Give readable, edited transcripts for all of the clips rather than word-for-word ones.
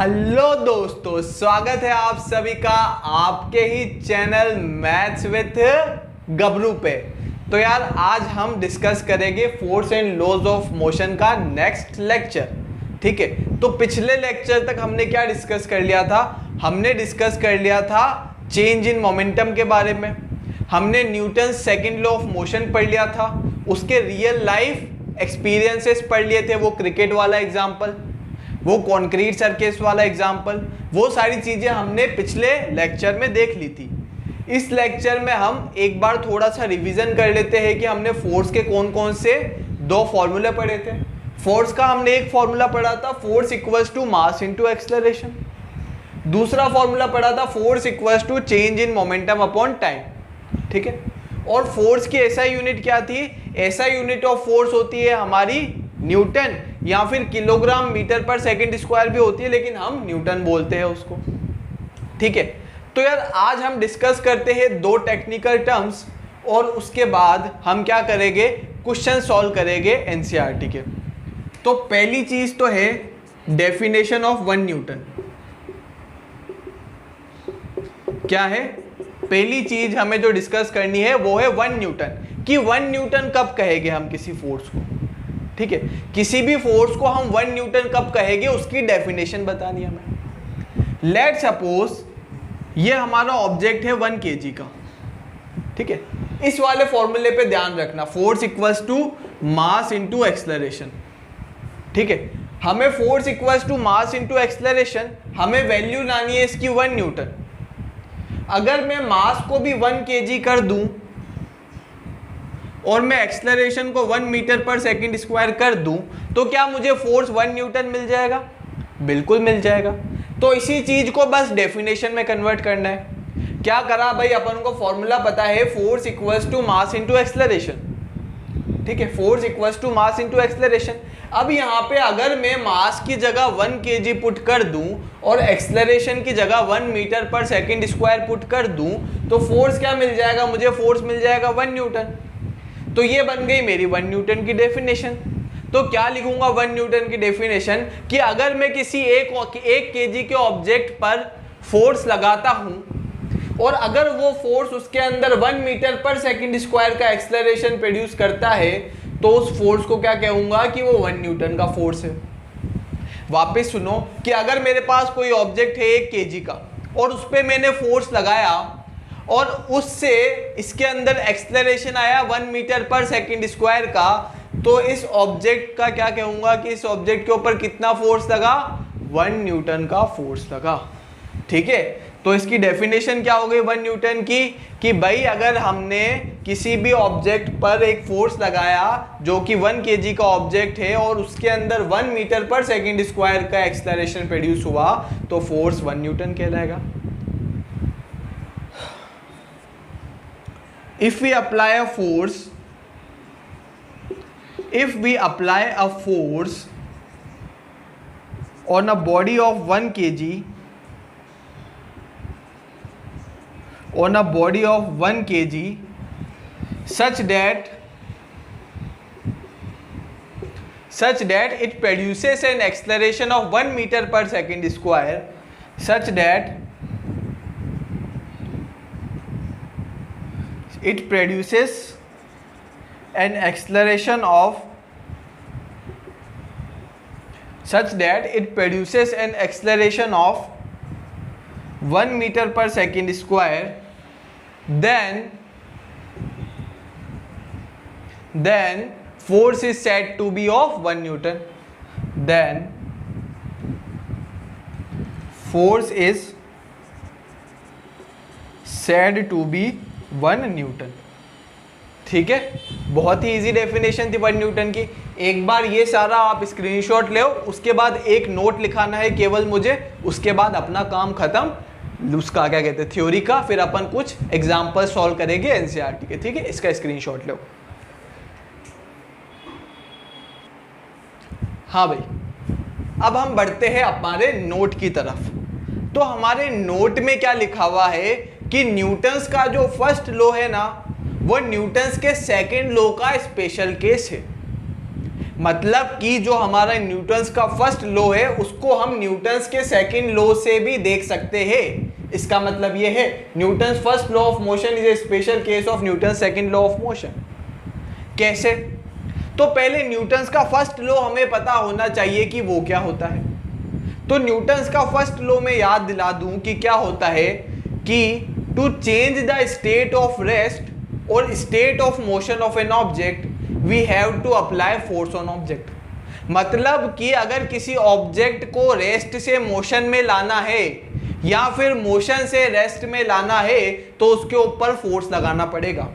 Hello दोस्तों, स्वागत है आप सभी का आपके ही चैनल मैथ्स विथ गबरू पे। तो यार आज हम डिस्कस करेंगे force and laws of motion का नेक्स्ट लेक्चर। ठीक है, तो पिछले लेक्चर तक हमने क्या डिस्कस कर लिया था? हमने डिस्कस कर लिया था चेंज इन मोमेंटम के बारे में। हमने Newton second law of motion पढ़ लिया था, उसके रियल लाइफ एक्सपीरियंसेस पढ़ लिए थे, वो क्रिकेट वाला एग्जाम्पल, वो कॉन्क्रीट सर्केस वाला एग्जाम्पल, वो सारी चीजें हमने पिछले लेक्चर में देख ली थी। इस लेक्चर में हम एक बार थोड़ा सा रिवीजन कर लेते हैं कि हमने फोर्स के कौन कौन से दो फॉर्मूले पढ़े थे। फोर्स का हमने एक फॉर्मूला पढ़ा था, force equals to mass into acceleration. दूसरा फॉर्मूला पढ़ा था, force equals to change in momentum upon time. ठीक है, और फोर्स की एसआई यूनिट क्या थी? एसआई यूनिट ऑफ फोर्स होती है हमारी न्यूटन, या फिर किलोग्राम मीटर पर सेकंड स्क्वायर भी होती है, लेकिन हम न्यूटन बोलते हैं उसको। ठीक है, तो यार आज हम डिस्कस करते हैं दो टेक्निकल टर्म्स, और उसके बाद हम क्या करेंगे, क्वेश्चन सॉल्व करेंगे एनसीईआरटी के। तो पहली चीज तो है डेफिनेशन ऑफ 1 न्यूटन। क्या है पहली चीज हमें जो डिस्कस करनी है वो है 1 न्यूटन। कि 1 न्यूटन कब कहेंगे हम किसी फोर्स को? ठीक है, किसी भी फोर्स को हम 1 न्यूटन कब कहेंगे उसकी डेफिनेशन बतानी है हमें। लेट सपोज ये हमारा ऑब्जेक्ट है 1 kg का। ठीक है, इस वाले फॉर्मूले पे ध्यान रखना, force equals to mass into acceleration. ठीक है, हमें force equals to mass into acceleration, हमें वैल्यू लानी है इसकी 1 न्यूटन। अगर मैं मास को भी 1 kg कर दूं और मैं एक्सेलरेशन को 1 मीटर पर सेकंड स्क्वायर कर दूं, तो क्या मुझे फोर्स 1 न्यूटन मिल जाएगा? बिल्कुल मिल जाएगा। तो इसी चीज को बस डेफिनेशन में कन्वर्ट करना है। क्या करा भाई, अपन को फॉर्मूला पता है force equals to mass into acceleration. ठीक है, force equals to mass into acceleration. अब यहाँ पे अगर मैं मास की जगह 1 kg पुट कर दूं और एक्सेलरेशन की जगह 1 मीटर पर सेकंड स्क्वायर पुट कर दूं, तो फोर्स क्या मिल जाएगा मुझे? फोर्स मिल जाएगा 1 न्यूटन। तो ये बन गई मेरी 1 न्यूटन की डेफिनेशन। तो क्या लिखूंगा 1 न्यूटन की डेफिनेशन? कि अगर मैं किसी एक kg के ऑब्जेक्ट पर फोर्स लगाता हूं और अगर वो फोर्स उसके अंदर 1 मीटर पर सेकंड स्क्वायर का एक्सेलरेशन प्रोड्यूस करता है, तो उस फोर्स को क्या कहूंगा कि वो 1 न्यूटन का फोर्स है। वापस सुनो कि अगर मेरे पास कोई ऑब्जेक्ट है 1 kg का और उस पर मैंने फोर्स लगाया और उससे इसके अंदर एक्सेलरेशन आया 1 मीटर पर सेकंड स्क्वायर का, तो इस ऑब्जेक्ट का क्या कहूंगा कि इस ऑब्जेक्ट के ऊपर कितना फोर्स लगा? 1 न्यूटन का फोर्स लगा। ठीक है, तो इसकी डेफिनेशन क्या हो गई 1 न्यूटन की? कि भाई अगर हमने किसी भी ऑब्जेक्ट पर एक फोर्स लगाया जो कि 1 kg का ऑब्जेक्ट है और उसके अंदर 1 मीटर पर सेकंड स्क्वायर का एक्सेलरेशन प्रोड्यूस हुआ, तो फोर्स 1 न्यूटन कहलाएगा। If we apply a force on a body of 1 kg, such that it produces an acceleration of 1 meter per second square, such that it produces an acceleration of 1 meter per second square, then force is said to be of 1 newton. Then force is said to be 1 Newton. ठीक है, बहुत ही easy definition थी 1 Newton की। एक बार ये सारा आप screenshot ले, उसके बाद एक नोट लिखाना है केवल मुझे, उसके बाद अपना काम खत्म उसका क्या कहते हैं थ्योरी का। फिर अपन कुछ एग्जाम्पल सॉल्व करेंगे एनसीईआरटी के। ठीक है, इसका स्क्रीनशॉट लो। हाँ भाई, अब हम बढ़ते हैं हमारे नोट की तरफ। तो हमारे नोट में क्या लिखा हुआ है कि न्यूटन्स का जो फर्स्ट लॉ है ना, वो न्यूटन्स के सेकंड लॉ का स्पेशल केस है। मतलब कि जो हमारा न्यूटन्स का फर्स्ट लॉ है उसको हम न्यूटन्स के सेकंड लॉ से भी देख सकते हैं। इसका मतलब ये है Newton's first law of motion is a special case of Newton's second law of motion. कैसे? तो पहले न्यूटन्स का फर्स्ट लॉ हमें पता होना चाहिए कि वो क्या होता है। तो न्यूटन्स का फर्स्ट लॉ में याद दिला दूं कि क्या होता है कि to change the state of rest और state of motion of an object we have to apply force on object. मतलब कि अगर किसी ऑब्जेक्ट को रेस्ट से मोशन में लाना है या फिर मोशन से रेस्ट में लाना है तो उसके ऊपर फोर्स लगाना पड़ेगा।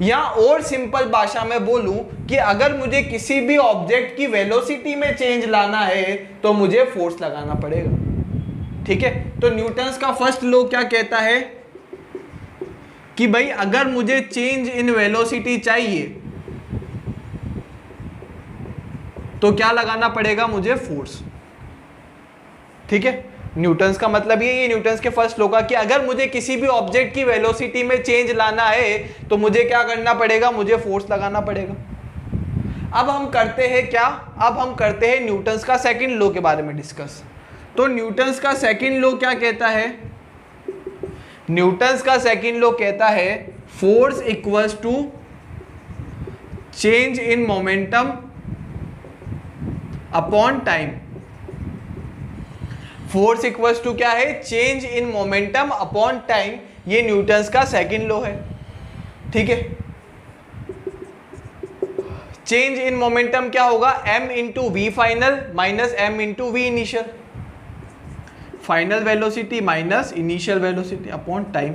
या और सिंपल भाषा में बोलूं कि अगर मुझे किसी भी ऑब्जेक्ट की वेलोसिटी में चेंज लाना है तो मुझे फोर्स लगाना पड़ेगा। ठीक है, तो न्यूटन्स का फर्स्ट लॉ क्या कहता है कि भाई अगर मुझे चेंज इन वेलोसिटी चाहिए तो क्या लगाना पड़ेगा? मुझे फोर्स। ठीक है, न्यूटन्स का मतलब ये न्यूटन्स के फर्स्ट लॉ का कि अगर मुझे किसी भी ऑब्जेक्ट की वेलोसिटी में चेंज लाना है तो मुझे क्या करना पड़ेगा? मुझे फोर्स लगाना पड़ेगा। अब हम करते हैं क्या? अब हम करते हैं न्यूटन्स का सेकंड लॉ के बारे में डिस्कस। तो न्यूटन्स का सेकंड लॉ क्या कहता है? न्यूटन्स का सेकंड लॉ कहता है force equals to change in momentum upon time. Force equals to क्या है? Change in momentum upon time. ये न्यूटन्स का सेकंड लॉ है। ठीक है, चेंज इन मोमेंटम क्या होगा? m into V final minus m into V initial. Final velocity minus initial velocity upon time.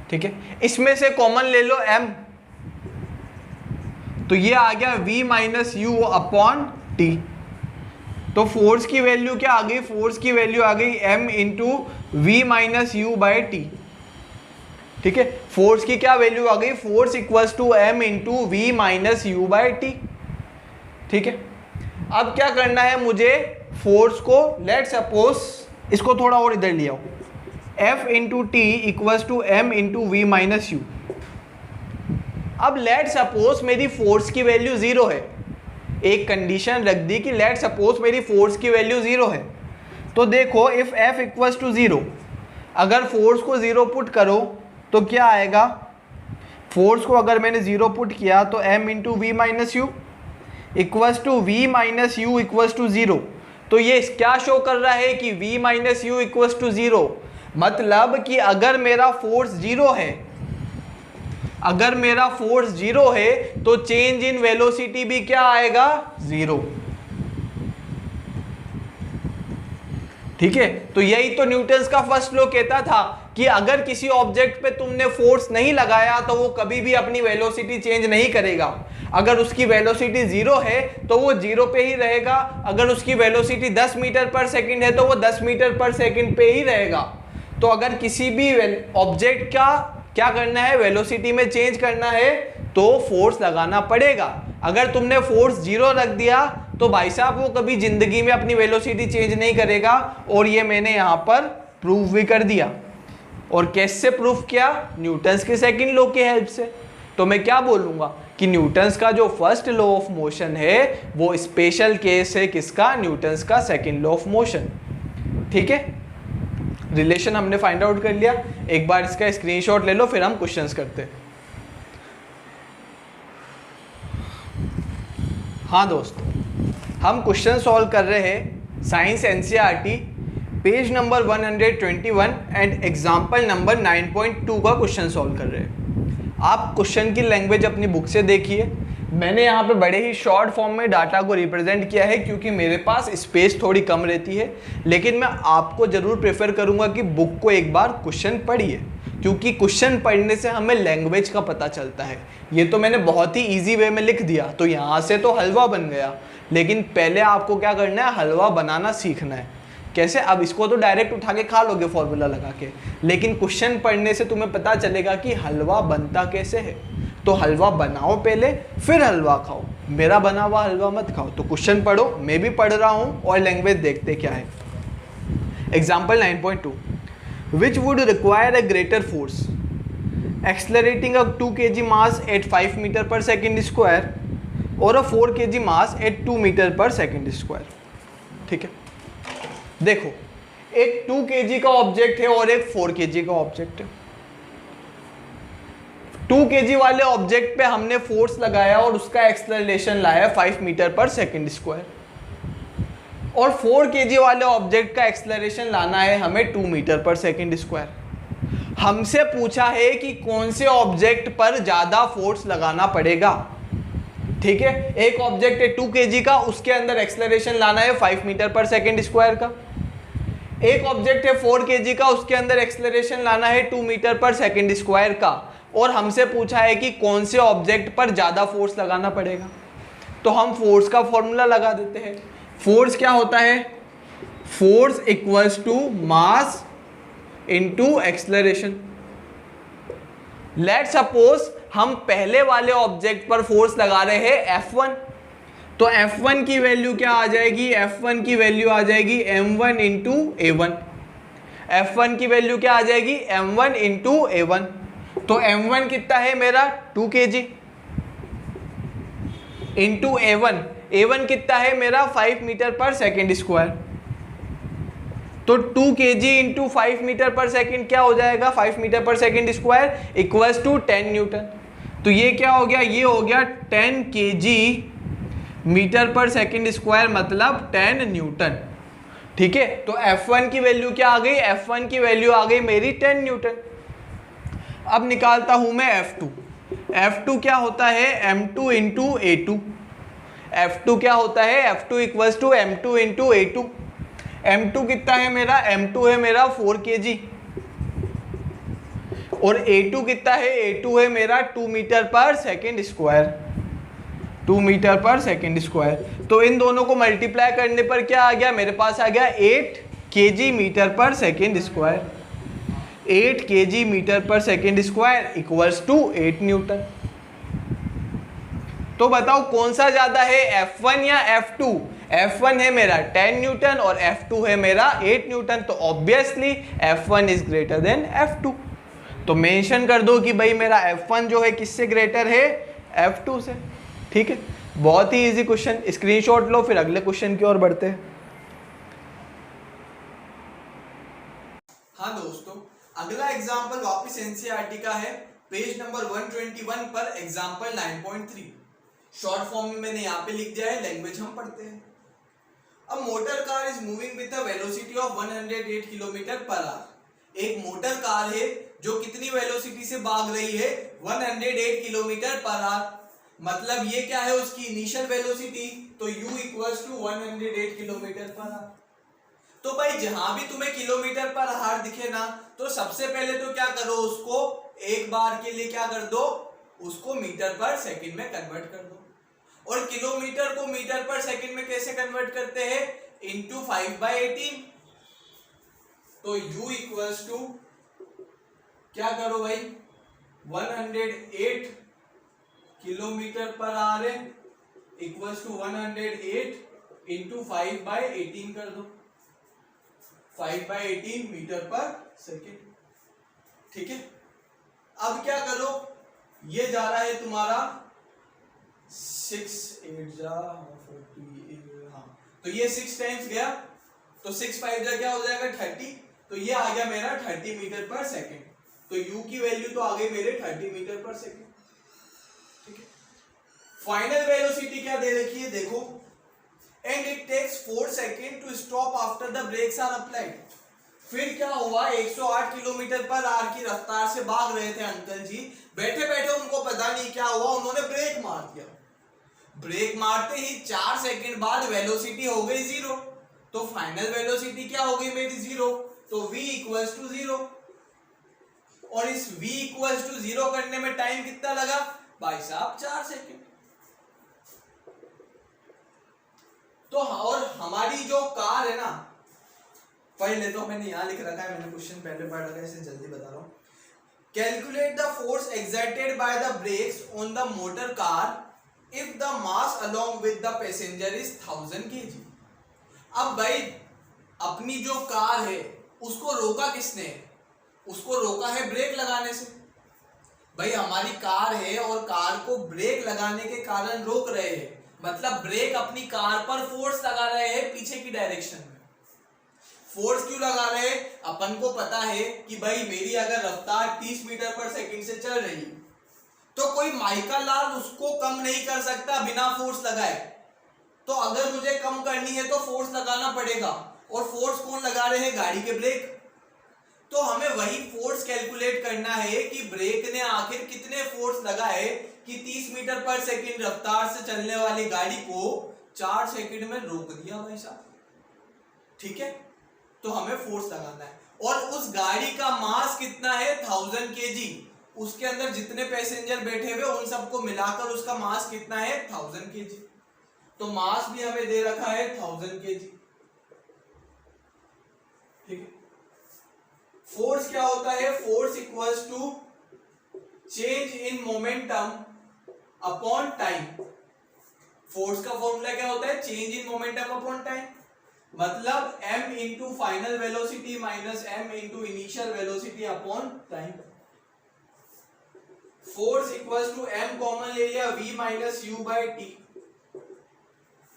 ठीक है, इसमें से कॉमन ले लो m, तो ये आ गया v minus U upon T. तो फोर्स की वैल्यू क्या आ गई? फोर्स की वैल्यू आ गई m into we minus U by T. ठीक है, फोर्स की क्या वैल्यू आ गई? Force equals to m into we minus U by T. ठीक है, अब क्या करना है मुझे? फोर्स को लेट सपोज इसको थोड़ा और इधर ले आओ, f into T equals to m into we minus U. अब लेट सपोज मेरी फोर्स की वैल्यू 0 है। एक कंडीशन रख दी कि लेट सपोज मेरी फोर्स की वैल्यू 0 है। तो देखो इफ f इक्वल्स टू 0, अगर फोर्स को 0 पुट करो तो क्या आएगा? फोर्स को अगर मैंने 0 पुट किया तो m into we minus U equals to V minus U equals to 0। तो ये क्या शो कर रहा है कि v minus U equals to 0। मतलब कि अगर मेरा फोर्स 0 है, अगर मेरा फोर्स 0 है तो चेंज इन वेलोसिटी भी क्या आएगा? 0। ठीक है, तो यही तो न्यूटन्स का फर्स्ट लॉ कहता था कि अगर किसी ऑब्जेक्ट पे तुमने फोर्स नहीं लगाया तो वो कभी भी अपनी वेलोसिटी चेंज नहीं करेगा। अगर उसकी वेलोसिटी 0 है तो वो 0 पे ही रहेगा। अगर उसकी वेलोसिटी 10 मीटर पर सेकंड है तो वो 10 मीटर पर सेकंड पे ही रहेगा। तो अगर किसी भी ऑब्जेक्ट का क्या करना है? वेलोसिटी में चेंज करना है तो फोर्स लगाना पड़ेगा। अगर तुमने फोर्स 0 रख दिया तो भाई साहब वो कभी जिंदगी में अपनी वेलोसिटी चेंज नहीं करेगा। और ये मैंने यहाँ पर प्रूव भी कर दिया। और कैसे प्रूफ किया? न्यूटन्स के सेकंड लॉ की हेल्प से। तो मैं क्या बोलूँगा कि न्यूटन्स का जो फर्स्ट लॉ ऑफ मोशन है वो स्पेशल केस है किसका? न्यूटन्स का सेकंड लॉ ऑफ मोशन। ठीक है, रिलेशन हमने फाइंड आउट कर लिया। एक बार इसका स्क्रीनशॉट ले लो फिर हम क्वेश्चंस करते हैं। हाँ दोस्तों, हम क्वेश्चन सॉल्व कर रहे हैं science NCERT page number 121 and example number 9.2 का क्वेश्चन सॉल्व कर रहे हैं। आप क्वेश्चन की लैंग्वेज अपनी बुक से देखिए। मैंने यहाँ पे बड़े ही शॉर्ट फॉर्म में डाटा को रिप्रेजेंट किया है क्योंकि मेरे पास स्पेस थोड़ी कम रहती है, लेकिन मैं आपको ज़रूर प्रेफर करूँगा कि बुक को एक बार क्वेश्चन पढ़िए, क्योंकि क्वेश्चन पढ़ने से हमें लैंग्वेज का पता चलता है। ये तो मैंने बहुत ही ईजी वे में लिख दिया तो यहाँ से तो हलवा बन गया, लेकिन पहले आपको क्या करना है? हलवा बनाना सीखना है। कैसे? अब इसको तो डायरेक्ट उठा के खा लोगे फॉर्मूला लगा के, लेकिन क्वेश्चन पढ़ने से तुम्हें पता चलेगा कि हलवा बनता कैसे है। तो हलवा बनाओ पहले, फिर हलवा खाओ। मेरा बना हुआ हलवा मत खाओ। तो क्वेश्चन पढ़ो, मैं भी पढ़ रहा हूँ और लैंग्वेज देखते क्या है। Example 9.2, which would require a greater force accelerating a 2 kg mass at 5 metre per second square और a 4 kg mass at 2 metre per second square. ठीक है, देखो एक 2 kg का ऑब्जेक्ट है और एक 4 kg का ऑब्जेक्ट है। 2 kg वाले ऑब्जेक्ट पे हमने फोर्स लगाया और उसका एक्सेलरेशन लाया 5 मीटर पर सेकेंड स्क्वायर, और 4 kg वाले ऑब्जेक्ट का एक्सेलरेशन लाना है हमें 2 मीटर पर सेकेंड स्क्वायर। हमसे पूछा है कि कौन से ऑब्जेक्ट पर ज्यादा फोर्स लगाना पड़ेगा। ठीक है, एक ऑब्जेक्ट है 2 kg का, उसके अंदर एक्सेलरेशन लाना है 5 मीटर पर सेकेंड स्क्वायर का। एक ऑब्जेक्ट है 4 kg का, उसके अंदर एक्सेलरेशन लाना है 2 मीटर पर सेकेंड स्क्वायर का, और हमसे पूछा है कि कौन से ऑब्जेक्ट पर ज्यादा फोर्स लगाना पड़ेगा। तो हम फोर्स का फॉर्मूला लगा देते हैं। फोर्स क्या होता है? Force equals to mass into acceleration. Let's suppose हम पहले वाले ऑब्जेक्ट पर फोर्स लगा रहे हैं F1, तो F1 की वैल्यू क्या आ जाएगी? F1 की वैल्यू आ जाएगी m1 इंटू A1। F1 की वैल्यू क्या आ जाएगी? m1 into A1। तो m1 कितना है मेरा? 2 kg इंटू A1 कितना है मेरा? 5 मीटर पर सेकेंड स्क्वायर। तो 2 kg into 5 metre per second क्या हो जाएगा? 5 metre per second square equals to 10 newton. तो ये क्या हो गया? ये हो गया 10 kg metre per second square, मतलब 10 न्यूटन। ठीक है, तो F1 की वैल्यू क्या आ गई? F1 की वैल्यू आ गई मेरी 10 न्यूटन। अब निकालता हूं मैं F2। F2 क्या होता है? m2 into A2। F2 क्या होता है? F2 equals to m2 into A2। m2 कितना है मेरा? m2 है मेरा 4 kg, और A2 कितना है? A2 है मेरा 2 metre per second square. 2 metre per second square. तो इन दोनों को मल्टीप्लाई करने पर क्या आ गया? मेरे पास आ गया 8 kg metre per second square. 8 kg metre per second square equals to 8 newton. तो बताओ कौन सा ज्यादा है, F1 या F2? F1 है मेरा 10 न्यूटन और F2 है मेरा 8 न्यूटन। तो obviously F1 is greater than F2। तो मेंशन कर दो कि भाई मेरा F1 जो है किससे ग्रेटर है? F2 से। ठीक है, बहुत ही इजी क्वेश्चन, स्क्रीनशॉट लो, फिर अगले क्वेश्चन की ओर बढ़ते हैं। हाँ दोस्तों, अगला एग्जांपल वापस एनसीईआरटी का है, पेज नंबर 121 पर एग्जांपल 9.3। शॉर्ट फॉर्म में मैंने यहाँ पे लिख दिया है, लैंग्वेज हम पढ़ते हैं। अब motor car is moving with the velocity of 108 kilometre per our. एक मोटर कार है जो कितनी वेलोसिटी से भाग रही है? 108 किलोमीटर पर आवर। मतलब ये क्या है? उसकी इनिशियल वेलोसिटी। तो u equals to 108 kilometre per hour. तो भाई जहां भी तुम्हें किलोमीटर पर आवर दिखे ना, तो सबसे पहले तो क्या करो, उसको एक बार के लिए क्या कर दो, उसको मीटर पर सेकंड में कन्वर्ट कर दो। और किलोमीटर को मीटर पर सेकंड में कैसे कन्वर्ट करते हैं? इंटू 5/18। तो u इक्वल्स टू क्या करो भाई, 108 किलोमीटर पर आवर है इक्वल्स टू 108 इंटू 5/18 कर दो, 5/18 मीटर पर सेकेंड। ठीक है, अब क्या करो, ये जा रहा है तुम्हारा 6 8 जा 40, हाँ, तो ये 6 टाइम्स गया, तो 6 5 जा क्या हो जाएगा? 30। तो ये आ गया मेरा 30 मीटर पर सेकेंड। तो u की वैल्यू तो आ गई मेरे 30 मीटर पर सेकेंड। ठीक है, फाइनल वेलोसिटी क्या दे रखी है देखो, and it takes 4 second to stop after the brakes are applied. फिर क्या हुआ, 108 किलोमीटर पर आवर की रफ्तार से भाग रहे थे अंकल जी, बैठे बैठे उनको पता नहीं क्या हुआ, उन्होंने ब्रेक मार दिया। ब्रेक मारते ही 4 सेकेंड बाद वेलोसिटी हो गई 0। तो फाइनल वेलोसिटी क्या हो गई मेरी? 0। तो v इक्वल्स टू 0। और इस v इक्वल्स टू 0 करने में टाइम कितना लगा भाई साहब? 4 सेकेंड। तो और हमारी जो कार है ना, पहले तो मैंने यहां लिख रखा है, मैंने क्वेश्चन पहले पढ़ रखा है, इसे जल्दी बता रहा हूं। Calculate the force exerted by the breaks on the motor car if the mass along with the passenger is 1000 kg। अब भाई अपनी जो कार है उसको रोका किसने? उसको रोका है ब्रेक लगाने से। भाई हमारी कार है और कार को ब्रेक लगाने के कारण रोक रहे हैं, मतलब ब्रेक अपनी कार पर फोर्स लगा रहे हैं पीछे की डायरेक्शन में। फोर्स क्यों लगा रहे हैं? अपन को पता है कि भाई मेरी अगर रफ्तार 30 मीटर पर सेकंड से चल रही है तो कोई माइका लाल उसको कम नहीं कर सकता बिना फोर्स लगाए। तो अगर मुझे कम करनी है तो फोर्स लगाना पड़ेगा, और फोर्स कौन लगा रहे हैं? गाड़ी के ब्रेक। तो हमें वही फोर्स कैलकुलेट करना है कि ब्रेक ने आखिर कितने फोर्स लगाए कि 30 मीटर पर सेकंड रफ्तार से चलने वाली गाड़ी को 4 सेकंड में रोक दिया भाई साहब। ठीक है, तो हमें फोर्स लगाना है, और उस गाड़ी का मास कितना है? 1000 kg। उसके अंदर जितने पैसेंजर बैठे हुए उन सबको मिलाकर उसका मास कितना है? 1000 kg। तो मास भी हमें दे रखा है 1000 kg। ठीक है, फोर्स क्या होता है? Force equals to change in momentum upon time. फोर्स का फॉर्मूला क्या होता है? Change in momentum upon time, मतलब m into final velocity minus m into initial velocity upon time. Force equals to m common ले लिया, v minus u by t.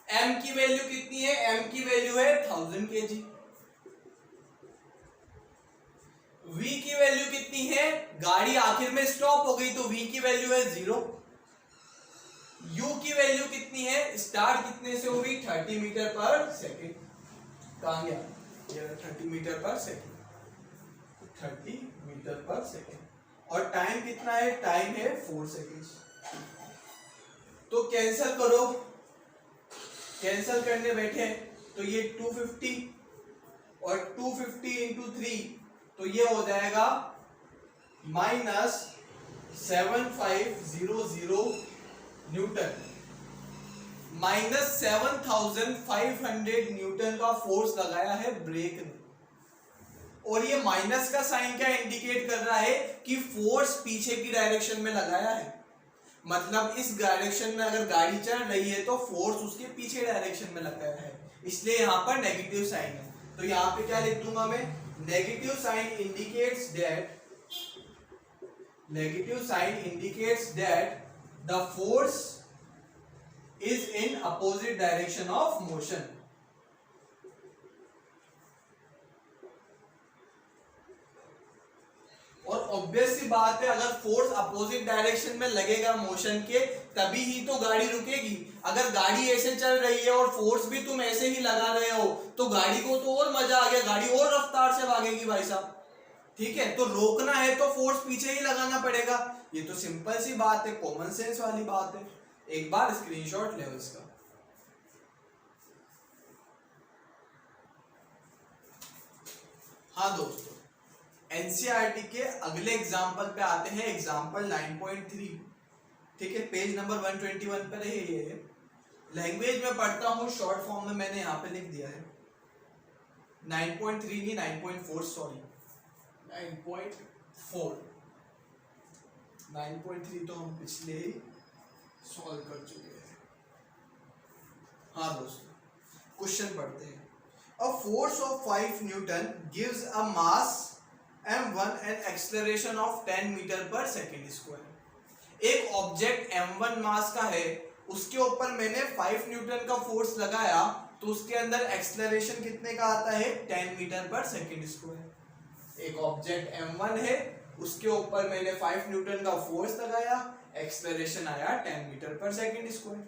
m की value कितनी है? m की वैल्यू है 1000 kg। v की value कितनी है? गाड़ी आखिर में स्टॉप हो गई तो v की वैल्यू है 0। u की वैल्यू कितनी है? स्टार्ट कितने से होगी? 30 मीटर पर सेकेंड। कहां गया ये? 30 metre per second, 30 metre per second. और टाइम कितना है? टाइम है 4 सेकेंड्स। तो कैंसिल करो, कैंसिल करने बैठे तो ये 250 और 250 इंटू 3 तो ये हो जाएगा माइनस 7500 न्यूटन, माइनस 7500 न्यूटन का फोर्स लगाया है ब्रेक ने। और ये माइनस का साइन क्या इंडिकेट कर रहा है? कि फोर्स पीछे की डायरेक्शन में लगाया है, मतलब इस डायरेक्शन में अगर गाड़ी चल रही है तो फोर्स उसके पीछे डायरेक्शन में लगाया है, इसलिए यहां पर नेगेटिव साइन है। तो यहां पे क्या लिख दूंगा मैं? Negative sign indicates that the force is in opposite direction of motion. और ऑब्वियस सी बात है, अगर फोर्स अपोजिट डायरेक्शन में लगेगा मोशन के तभी ही तो गाड़ी रुकेगी। अगर गाड़ी ऐसे चल रही है और फोर्स भी तुम ऐसे ही लगा रहे हो तो गाड़ी को तो और मजा आ गया, गाड़ी और रफ्तार से भागेगी भाई साहब। ठीक है, तो रोकना है तो फोर्स पीछे ही लगाना पड़ेगा। ये तो सिंपल सी बात है, कॉमन सेंस वाली बात है। एक बार स्क्रीनशॉट ले इसका। हाँ दोस्तों, एनसीईआरटी के अगले एग्जाम्पल पे आते हैं, एग्जाम्पल 9.3। ठीक है, पेज नंबर 121 पर है ये। लैंग्वेज में पढ़ता हूं, शॉर्ट फॉर्म में मैंने यहां पे लिख दिया है 9.3 नहीं 9.4, सॉरी 9.4। 9.3 तो हम पिछले ही सॉल्व कर चुके हैं। हाँ दोस्तों, क्वेश्चन पढ़ते हैं। A force of 5 Newton gives a mass m1 and acceleration of 10 metre per second square. एक ऑब्जेक्ट m1 मास का है, उसके ऊपर मैंने 5 न्यूटन का फोर्स लगाया तो उसके अंदर एक्सेलरेशन कितने का आता है? 10 मीटर पर सेकेंड स्क्वायर। एक ऑब्जेक्ट m1 है, उसके ऊपर मैंने 5 न्यूटन का फोर्स लगाया, एक्सेलरेशन आया 10 metre per second square.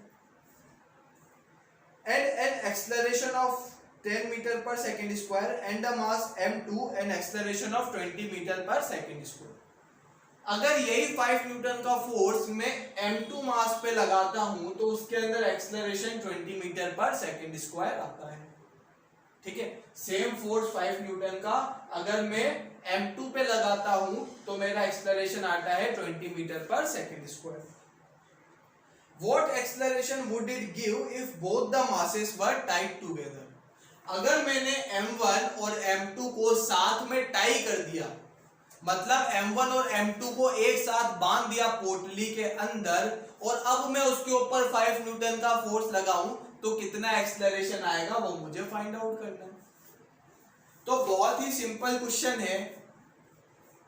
And an acceleration of 10 metre per second square and the mass m2 and acceleration of 20 metre per second square. अगर यही 5 न्यूटन का फोर्स मैं m2 मास पे लगाता हूं तो उसके अंदर acceleration 20 metre per second square आता है। ठीक है, सेम फोर्स 5 न्यूटन का अगर मैं m2 पे लगाता हूं तो मेरा एक्सेलरेशन आता है 20 metre per second square. What acceleration would it give if both the masses were tied together? अगर मैंने m1 और m2 को साथ में टाई कर दिया, मतलब m1 और m2 को एक साथ बांध दिया पोटली के अंदर, और अब मैं उसके ऊपर 5 न्यूटन का फोर्स लगाऊं तो कितना एक्सेलरेशन आएगा वो मुझे फाइंड आउट करना है। तो बहुत ही सिंपल क्वेश्चन है।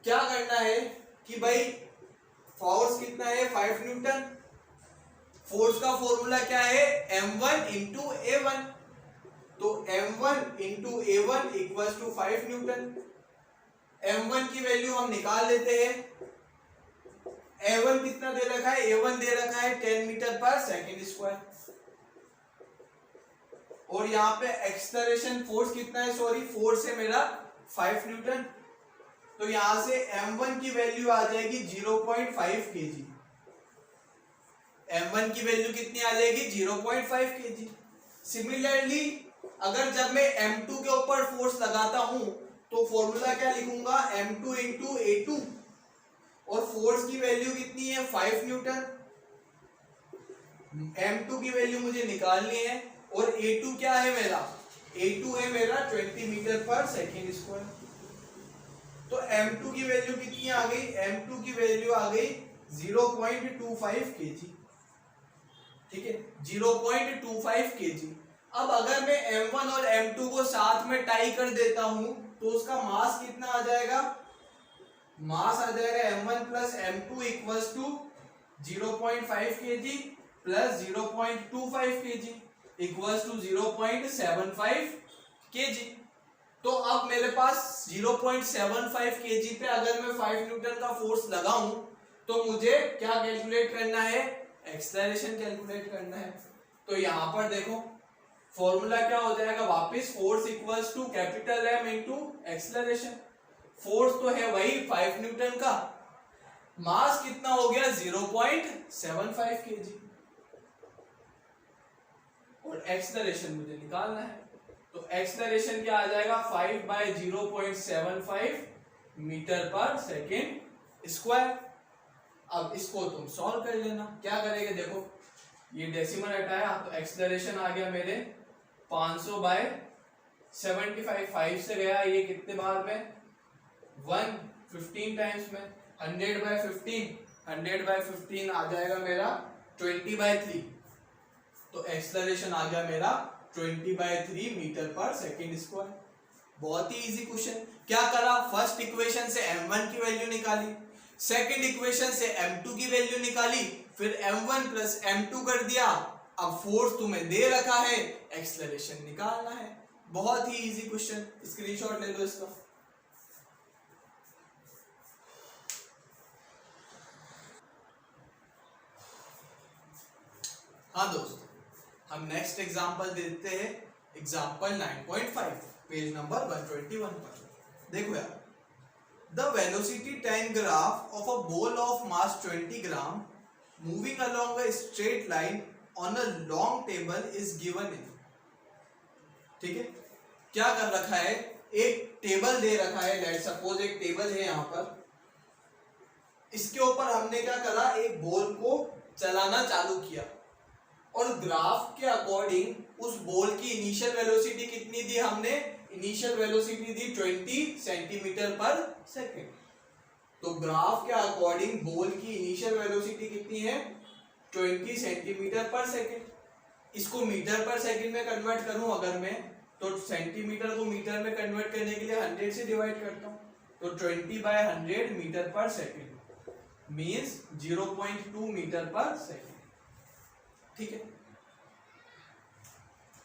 क्या करना है कि भाई फोर्स कितना है 5 न्यूटन। फोर्स का फॉर्मूला क्या है m1 इंटू a1, तो m1 into a1 equals to 5 Newton. m1 की वैल्यू हम निकाल लेते हैं। a1 कितना दे रखा है, a1 दे रखा है 10 मीटर पर सेकेंड स्क्वायर, और यहाँ पे एक्सेलरेशन फोर्स कितना है, सॉरी फोर्स है मेरा 5 न्यूटन। तो यहां से m1 की वैल्यू आ जाएगी 0.5 kg। m1 की वैल्यू कितनी आ जाएगी 0.5 kg। सिमिलरली अगर जब मैं m2 के ऊपर फोर्स लगाता हूं तो फॉर्मूला क्या लिखूंगा m2 इंटू a2, और फोर्स की वैल्यू कितनी है 5 न्यूटन। m2 की वैल्यू मुझे निकालनी है, और a2 क्या है मेरा, a2 है मेरा 20 मीटर पर सेकेंड स्क्वायर। तो m2 की वैल्यू कितनी आ गई, m2 की वैल्यू आ गई 0.25 kg। ठीक है 0.25 kg। अब अगर मैं m1 और m2 को साथ में टाई कर देता हूं तो उसका मास कितना आ जाएगा, मास आ जाएगा m1 plus m2 equals to 0.5 kg plus 0.25 kg equals to 0.75 kg। तो अब मेरे पास 0.75 kg पे अगर मैं 5 न्यूटन का फोर्स लगाऊं तो मुझे क्या कैलकुलेट करना है, एक्सेलरेशन कैलकुलेट करना है। तो यहां पर देखो फॉर्मूला क्या हो जाएगा वापस, force equals to capital M into acceleration. Force तो है वही 5 न्यूटन का, मास कितना हो गया 0.75 kg, और एक्सेलरेशन मुझे निकालना है। तो एक्सेलरेशन क्या आ जाएगा 5 bye 0.75 metre per second square. अब इसको तुम सॉल्व कर लेना, क्या करेंगे देखो, ये डेसिमल हटाया तो एक्सेलरेशन आ गया मेरे 500 बाय 75, 5 से गया ये कितने बार में 115 टाइम्स में, 100 बाय 15, 100 बाय 15 आ जाएगा मेरा 20 बाय 3। तो एक्सेलरेशन आ गया मेरा 20 bye 3 metre per second square. बहुत ही इजी क्वेश्चन। क्या करा, फर्स्ट इक्वेशन से m1 की वैल्यू निकाली, सेकेंड इक्वेशन से m2 की वैल्यू निकाली, फिर m1 प्लस m2 कर दिया। अब फोर्स तुम्हें दे रखा है, एक्सेलरेशन निकालना है। बहुत ही इजी क्वेश्चन, स्क्रीनशॉट ले लो इसका। हाँ दोस्तों, हम नेक्स्ट एग्जांपल देते हैं, एग्जांपल 9.5 पेज नंबर 121 पर। देखो यार, the velocity time graph of a ball of mass 20 gram moving along a straight line on a long table is given in. ठीक है, क्या कर रखा है, एक टेबल दे रखा है, लेट सपोज एक टेबल है यहाँ पर, इसके ऊपर हमने क्या करा, एक बॉल को चलाना चालू किया, और ग्राफ के अकॉर्डिंग उस बॉल की इनिशियल वेलोसिटी कितनी दी हमने, इनिशियल वेलोसिटी दी 20 सेंटीमीटर पर सेकेंड। तो ग्राफ के अकॉर्डिंग बॉल की इनिशियल वेलोसिटी कितनी है 20 सेंटीमीटर पर सेकेंड। इसको मीटर पर सेकेंड में कन्वर्ट करूं अगर मैं, तो सेंटीमीटर को मीटर में कन्वर्ट करने के लिए 100 से डिवाइड करता हूं, तो 20 bye 100 metre per second means 0.2 metre per second. ठीक है,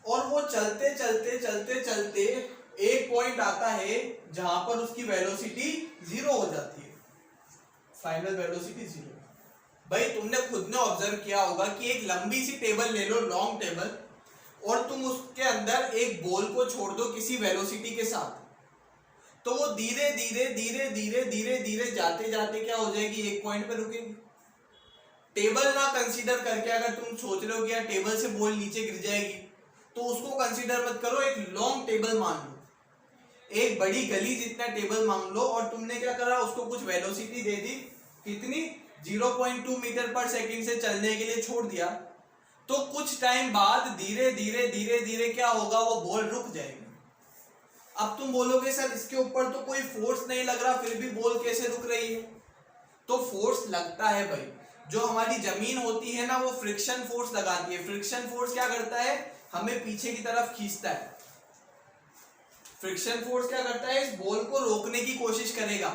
और वो चलते चलते चलते चलते एक पॉइंट आता है जहां पर उसकी वेलोसिटी 0 हो जाती है, फाइनल वेलोसिटी 0। भाई तुमने खुद ने ऑब्जर्व किया होगा कि एक लंबी सी टेबल ले लो, लॉन्ग टेबल, और तुम उसके अंदर एक बॉल को छोड़ दो किसी वेलोसिटी के साथ, तो वो धीरे धीरे धीरे धीरे धीरे धीरे जाते जाते क्या हो जाएगी, एक पॉइंट पर रुकेगी। टेबल ना कंसीडर करके अगर तुम सोच रहे हो कि यार टेबल से बॉल नीचे गिर जाएगी, तो उसको कंसीडर मत करो, एक लॉन्ग टेबल मान लो, एक बड़ी गली जितना टेबल मान लो, और तुमने क्या करा, उसको कुछ वेलोसिटी दे दी, कितनी 0.2 मीटर पर सेकंड से चलने के लिए छोड़ दिया। तो कुछ टाइम बाद धीरे धीरे धीरे धीरे क्या होगा, वो बॉल रुक जाएगी। अब तुम बोलोगे सर इसके ऊपर तो कोई फोर्स नहीं लग रहा, फिर भी बॉल कैसे रुक रही है? तो फोर्स लगता है भाई, जो हमारी जमीन होती है ना, वो फ्रिक्शन फोर्स लगाती है। फ्रिक्शन फोर्स क्या करता है, हमें पीछे की तरफ खींचता है। फ्रिक्शन फोर्स क्या करता है, इस बॉल को रोकने की कोशिश करेगा,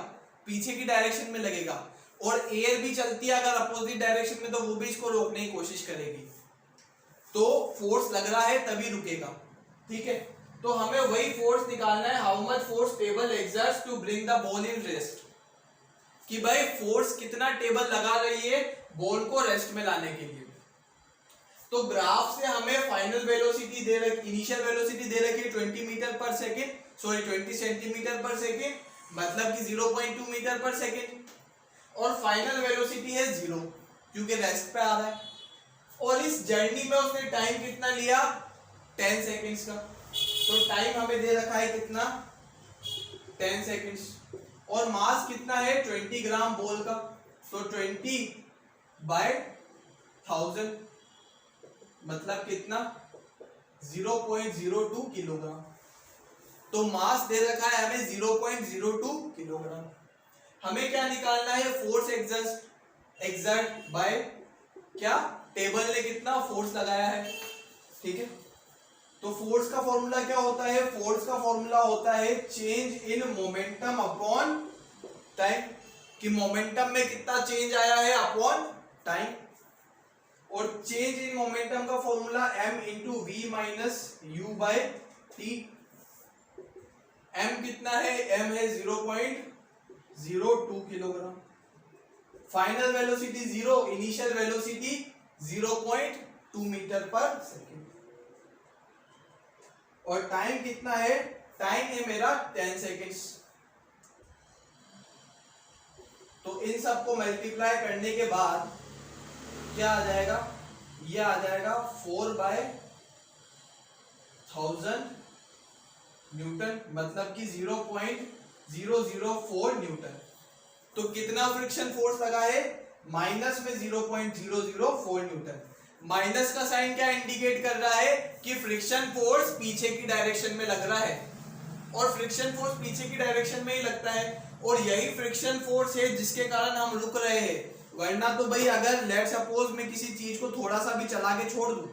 पीछे की डायरेक्शन में लगेगा, और एयर भी चलती है अगर अपोजिट डायरेक्शन में तो वो भी इसको रोकने की कोशिश करेगी, तो फोर्स लग रहा है तभी रुकेगा। ठीक है, तो हमें वही फोर्स निकालना है, how much force table exerts to bring the ball in rest, कि भाई फोर्स कितना टेबल लगा रही है बॉल को रेस्ट में लाने के लिए। तो ग्राफ से हमें फाइनल वेलोसिटी दे रखी, इनिशियल वेलोसिटी दे रखी है 20 metre per second, sorry 20 centimetre पर सेकेंड, मतलब कि 0.2 मीटर पर सेकेंड, और फाइनल वेलोसिटी है 0 क्योंकि रेस्ट पे आ रहा है। और इस जर्नी में उसने टाइम कितना लिया, 10 सेकेंड्स का। तो टाइम हमें दे रखा है कितना, 10 सेकेंड्स, और मास कितना है 20 ग्राम बॉल का, तो 20/1000 मतलब कितना 0.02 किलोग्राम। तो मास दे रखा है हमें 0.02 किलोग्राम। हमें क्या निकालना है, फोर्स एक्सर्ट बाय क्या, टेबल ने कितना फोर्स लगाया है। ठीक है, तो फोर्स का फॉर्मूला क्या होता है, फोर्स का फॉर्मूला होता है change in momentum upon time, कि मोमेंटम में कितना चेंज आया है अपॉन टाइम। और चेंज इन मोमेंटम का formula m into we minus u by t. m कितना है, m है 0.02 kilogram, final velocity 0, initial velocity 0.2 metre per second, और टाइम कितना है, टाइम है मेरा 10 सेकेंड्स। तो इन सबको मल्टीप्लाई करने के बाद क्या आ जाएगा, ये आ जाएगा 4/1000 न्यूटन, मतलब कि 0.004 न्यूटन। तो कितना फ्रिक्शन फोर्स लगा है, माइनस में 0.004 न्यूटन। माइनस का साइन क्या इंडिकेट कर रहा है कि फ्रिक्शन फोर्स पीछे की डायरेक्शन में लग रहा है, और फ्रिक्शन फोर्स पीछे की डायरेक्शन में ही लगता है, और यही फ्रिक्शन फोर्स है जिसके कारण हम रुक रहे हैं। वरना तो भाई अगर लेट सपोज मैं किसी चीज को थोड़ा सा भी चला के छोड़ दूं,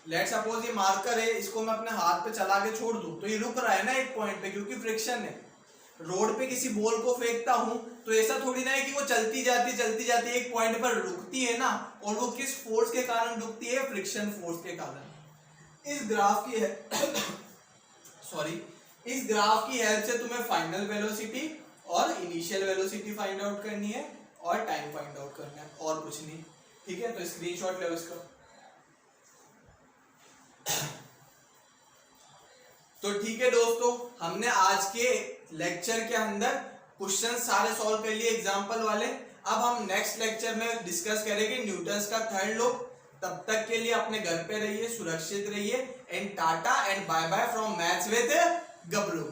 लेट सपोज ये मार्कर है, इसको मैं अपने हाथ पे चला के छोड़ दूं, तो ये रुक रहा है ना एक पॉइंट पे, क्योंकि फ्रिक्शन है। रोड पे किसी बॉल को फेंकता हूं तो ऐसा थोड़ी ना है कि वो चलती जाती एक पॉइंट पर रुकती है ना, और वो किस फोर्स के कारण रुकती है, फ्रिक्शन फोर्स के कारण। इस ग्राफ की इस ग्राफ की हेल्प से तुम्हें फाइनल वेलोसिटी और इनिशियल वेलोसिटी फाइंड आउट करनी है, और टाइम फाइंड आउट करना है, और कुछ नहीं। ठीक है, तो स्क्रीनशॉट लो इसका। तो ठीक है दोस्तों, हमने आज के लेक्चर के अंदर क्वेश्चन सारे सॉल्व कर लिए एग्जांपल वाले। अब हम नेक्स्ट लेक्चर में डिस्कस करेंगे न्यूटन्स का थर्ड लॉ। तब तक के लिए अपने घर पे रहिए, सुरक्षित रहिए, and tata and bye bye from maths with Gabru.